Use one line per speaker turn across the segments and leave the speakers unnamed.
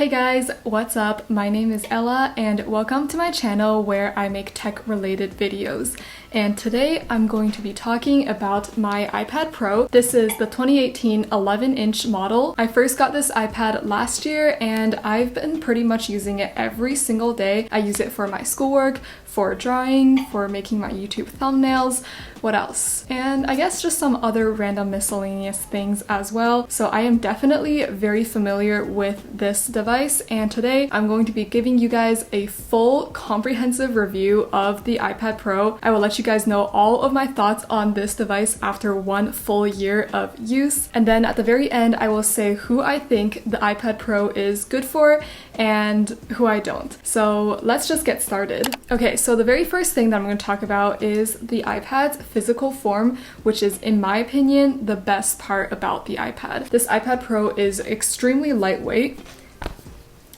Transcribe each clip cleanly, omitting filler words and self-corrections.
Hey guys, what's up? My name is Ella and welcome to my channel where I make tech related videos. And today I'm going to be talking about my iPad Pro. This is the 2018 11-inch model. I first got this iPad last year and I've been pretty much using it every single day. I use it for my schoolwork, for drawing, for making my YouTube thumbnails, what else? And I guess just some other random miscellaneous things as well. So I am definitely very familiar with this device, and today I'm going to be giving you guys a full comprehensive review of the iPad Pro. I will let you guys know all of my thoughts on this device after 1 full year of use. And then at the very end, I will say who I think the iPad Pro is good for and who I don't. So let's just get started. Okay, so the very first thing that I'm going to talk about is the iPad's physical form, which is, in my opinion, the best part about the iPad. This iPad Pro is extremely lightweight.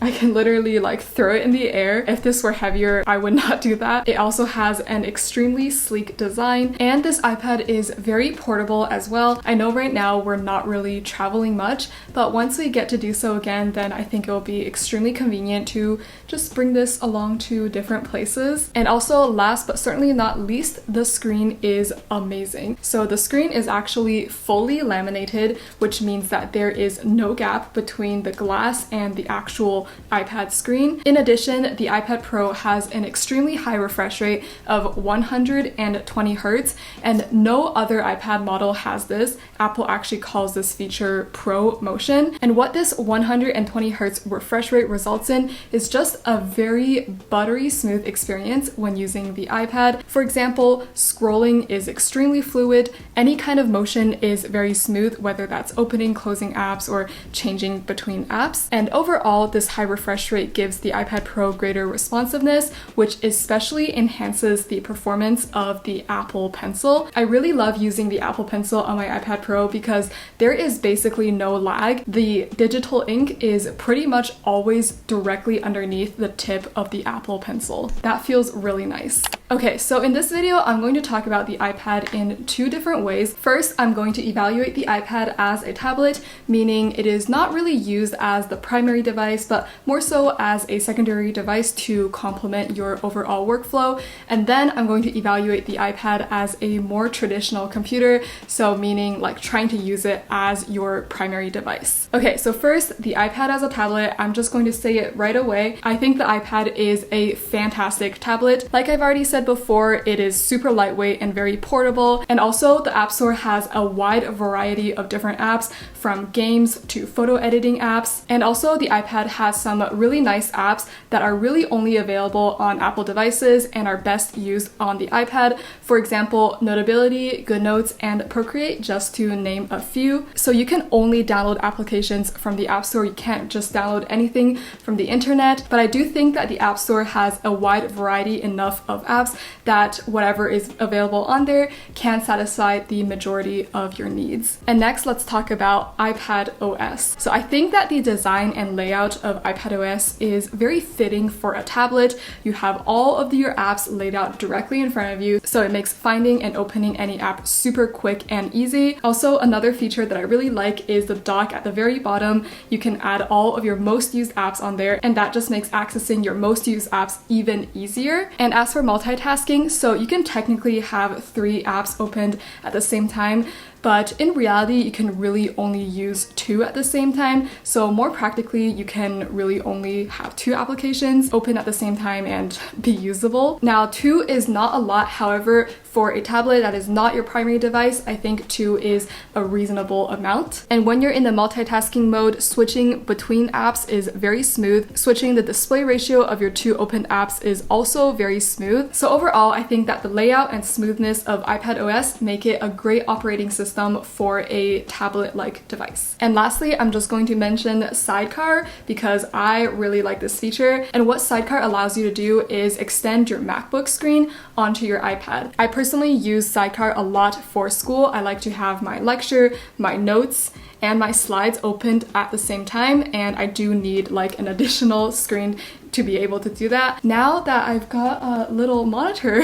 I can literally throw it in the air. If this were heavier, I would not do that. It also has an extremely sleek design, and this iPad is very portable as well. I know right now we're not really traveling much, but once we get to do so again, then I think it will be extremely convenient to just bring this along to different places. And also, last but certainly not least, the screen is amazing. So the screen is actually fully laminated, which means that there is no gap between the glass and the actual iPad screen. In addition, the iPad Pro has an extremely high refresh rate of 120 Hz, and no other iPad model has this. Apple actually calls this feature Pro Motion. And what this 120 Hz refresh rate results in is just a very buttery smooth experience when using the iPad. For example, scrolling is extremely fluid. Any kind of motion is very smooth, whether that's opening, closing apps, or changing between apps. And overall, this high refresh rate gives the iPad Pro greater responsiveness, which especially enhances the performance of the Apple Pencil. I really love using the Apple Pencil on my iPad Pro because there is basically no lag. The digital ink is pretty much always directly underneath the tip of the Apple Pencil. That feels really nice. Okay, so in this video, I'm going to talk about the iPad in 2 different ways. First, I'm going to evaluate the iPad as a tablet, meaning it is not really used as the primary device, but more so as a secondary device to complement your overall workflow. And then I'm going to evaluate the iPad as a more traditional computer, so meaning trying to use it as your primary device. Okay, so first, the iPad as a tablet, I'm just going to say it right away. I think the iPad is a fantastic tablet. Like I've already said before, it is super lightweight and very portable, and also the App Store has a wide variety of different apps, from games to photo editing apps, and also the iPad has some really nice apps that are really only available on Apple devices and are best used on the iPad. For example, Notability, GoodNotes, and Procreate, just to name a few. So you can only download applications from the App Store. You can't just download anything from the internet, but I do think that the App Store has a wide variety enough of apps that whatever is available on there can satisfy the majority of your needs. And next, let's talk about iPadOS. So I think that the design and layout of iPadOS is very fitting for a tablet. You have all of your apps laid out directly in front of you, so it makes finding and opening any app super quick and easy. Also, another feature that I really like is the dock at the very bottom. You can add all of your most used apps on there, and that just makes accessing your most used apps even easier. And as for multitasking, so you can technically have 3 apps opened at the same time, but in reality, you can really only use 2 at the same time. So more practically, you can really only have 2 applications open at the same time and be usable. Now, 2 is not a lot. However, for a tablet that is not your primary device, I think 2 is a reasonable amount. And when you're in the multitasking mode, switching between apps is very smooth. Switching the display ratio of your 2 open apps is also very smooth. So overall, I think that the layout and smoothness of iPadOS make it a great operating system for a tablet-like device. And lastly, I'm just going to mention Sidecar because I really like this feature. And what Sidecar allows you to do is extend your MacBook screen onto your iPad. I personally use Sidecar a lot for school. I like to have my lecture, my notes, and my slides opened at the same time, and I do need an additional screen to be able to do that. Now that I've got a little monitor,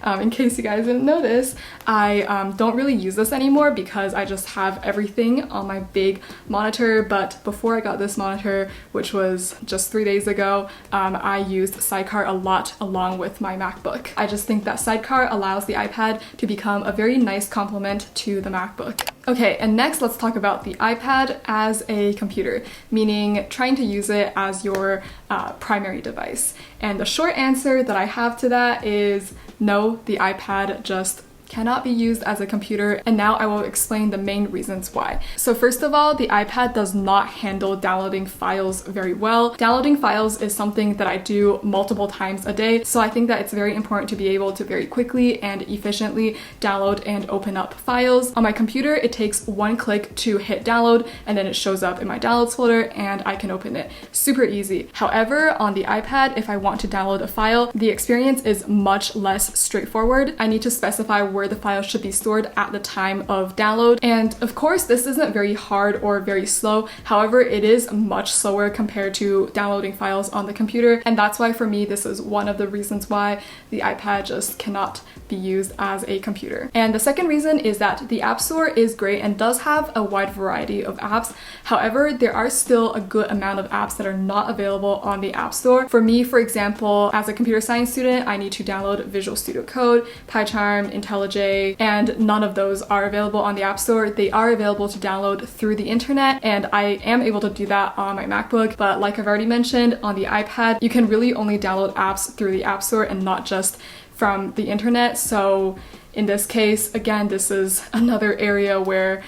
in case you guys didn't notice, I don't really use this anymore because I just have everything on my big monitor. But before I got this monitor, which was just 3 days ago, I used Sidecar a lot along with my MacBook. I just think that Sidecar allows the iPad to become a very nice complement to the MacBook. Okay, and next let's talk about the iPad as a computer, meaning trying to use it as your primary device. And the short answer that I have to that is no, the iPad just cannot be used as a computer, and now I will explain the main reasons why. So first of all, the iPad does not handle downloading files very well. Downloading files is something that I do multiple times a day, so I think that it's very important to be able to very quickly and efficiently download and open up files. On my computer, it takes one click to hit download, and then it shows up in my downloads folder and I can open it. Super easy. However, on the iPad, if I want to download a file, the experience is much less straightforward. I need to specify where the file should be stored at the time of download. And of course, this isn't very hard or very slow. However, it is much slower compared to downloading files on the computer. And that's why for me, this is one of the reasons why the iPad just cannot be used as a computer. And the second reason is that the App Store is great and does have a wide variety of apps. However, there are still a good amount of apps that are not available on the App Store. For me, for example, as a computer science student, I need to download Visual Studio Code, PyCharm, IntelliJ, and none of those are available on the App Store. They are available to download through the internet, and I am able to do that on my MacBook. But like I've already mentioned, on the iPad, you can really only download apps through the App Store and not just from the internet. So in this case, again, this is another area where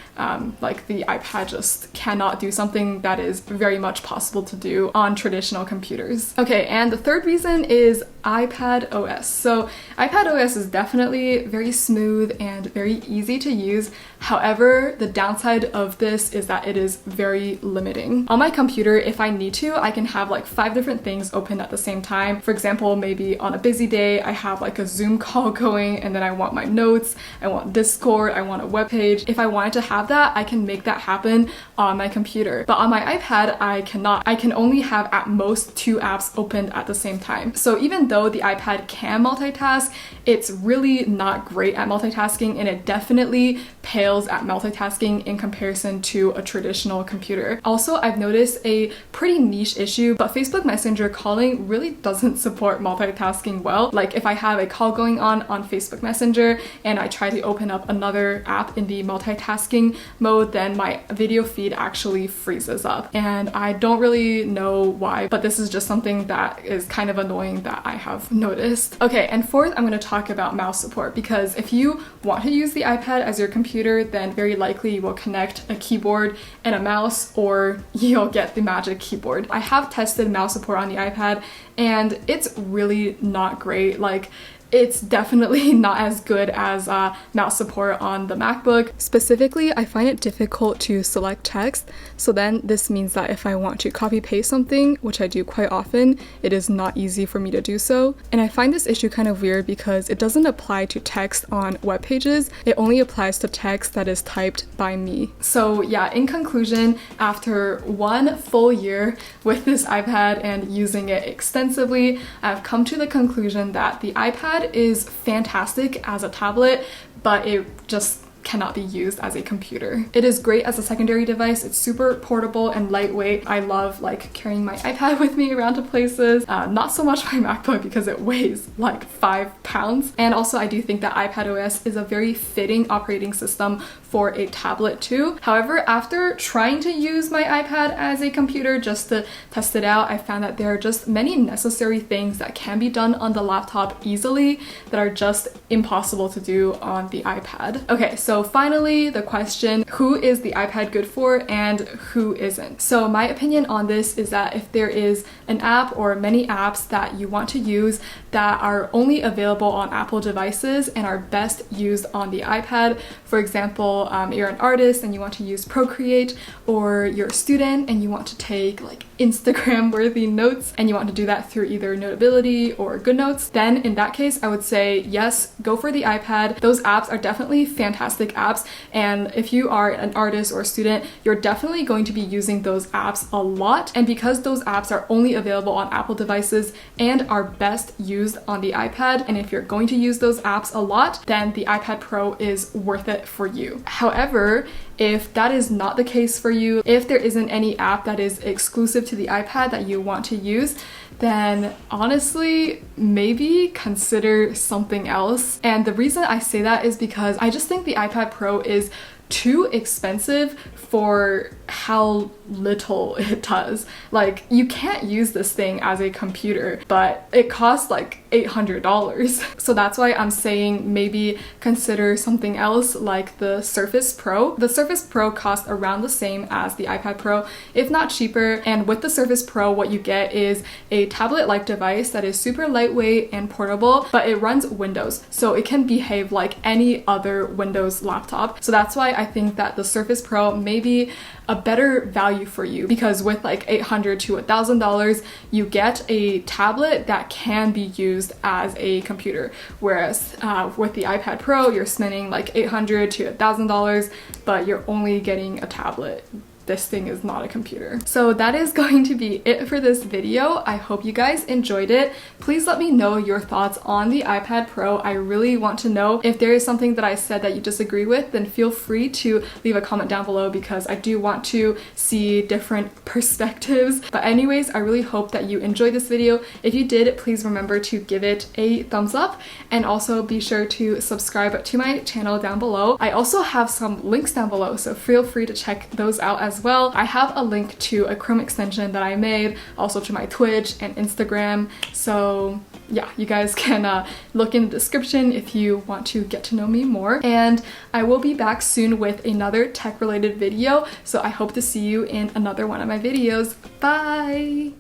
like the iPad just cannot do something that is very much possible to do on traditional computers. Okay, and the third reason is iPadOS. So iPadOS is definitely very smooth and very easy to use. However, the downside of this is that it is very limiting. On my computer, if I need to, I can have like 5 different things open at the same time. For example, maybe on a busy day, I have like a Zoom call going, and then I want my notes, I want Discord, I want a web page. If I wanted to have that, I can make that happen on my computer. But on my iPad, I cannot. I can only have at most 2 apps opened at the same time. So even though the iPad can multitask, it's really not great at multitasking, and it definitely pales at multitasking in comparison to a traditional computer. Also, I've noticed a pretty niche issue, but Facebook Messenger calling really doesn't support multitasking well. Like if I have a call going on Facebook Messenger and I try to open up another app in the multitasking mode, then my video feed actually freezes up. And I don't really know why, but this is just something that is kind of annoying that I have noticed. Okay, and fourth, I'm going to talk about mouse support, because if you want to use the iPad as your computer, then very likely you will connect a keyboard and a mouse, or you'll get the Magic Keyboard. I have tested mouse support on the iPad, and it's really not great. Like, it's definitely not as good as mouse support on the MacBook. Specifically, I find it difficult to select text, so then this means that if I want to copy paste something, which I do quite often, it is not easy for me to do so. And I find this issue kind of weird because it doesn't apply to text on web pages, it only applies to text that is typed by me. So yeah, in conclusion, after 1 full year with this iPad and using it extensively, I've come to the conclusion that the iPad is fantastic as a tablet, but it just cannot be used as a computer. It is great as a secondary device. It's super portable and lightweight. I love like carrying my iPad with me around to places. Not so much my MacBook because it weighs like 5 pounds. And also I do think that iPadOS is a very fitting operating system for a tablet too. However, after trying to use my iPad as a computer just to test it out, I found that there are just many necessary things that can be done on the laptop easily that are just impossible to do on the iPad. Okay, so finally, the question, who is the iPad good for and who isn't? So my opinion on this is that if there is an app or many apps that you want to use that are only available on Apple devices and are best used on the iPad, for example, example, you're an artist and you want to use Procreate, or you're a student and you want to take like Instagram worthy notes and you want to do that through either Notability or GoodNotes, then in that case I would say yes, go for the iPad. Those apps are definitely fantastic apps, and if you are an artist or a student, you're definitely going to be using those apps a lot. And because those apps are only available on Apple devices and are best used on the iPad, and if you're going to use those apps a lot, then the iPad Pro is worth it for you. However, if that is not the case for you, if there isn't any app that is exclusive to the iPad that you want to use, then honestly, maybe consider something else. And the reason I say that is because I just think the iPad Pro is too expensive for how little it does. Like, you can't use this thing as a computer, but it costs like $800. So that's why I'm saying maybe consider something else like the Surface Pro. The Surface Pro costs around the same as the iPad Pro, if not cheaper. And with the Surface Pro, what you get is a tablet-like device that is super lightweight and portable, but it runs Windows, so it can behave like any other Windows laptop. So that's why I think that the Surface Pro may be a better value for you, because with like $800 to $1,000, you get a tablet that can be used as a computer. Whereas with the iPad Pro, you're spending like $800 to $1,000, but you're only getting a tablet. This thing is not a computer. So that is going to be it for this video. I hope you guys enjoyed it. Please let me know your thoughts on the iPad Pro. I really want to know. If there is something that I said that you disagree with, then feel free to leave a comment down below, because I do want to see different perspectives. But anyways, I really hope that you enjoyed this video. If you did, please remember to give it a thumbs up, and also be sure to subscribe to my channel down below. I also have some links down below, so feel free to check those out as well. I have a link to a Chrome extension that I made, also to my Twitch and Instagram. So yeah, you guys can look in the description if you want to get to know me more. And I will be back soon with another tech related video, so I hope to see you in another one of my videos. Bye!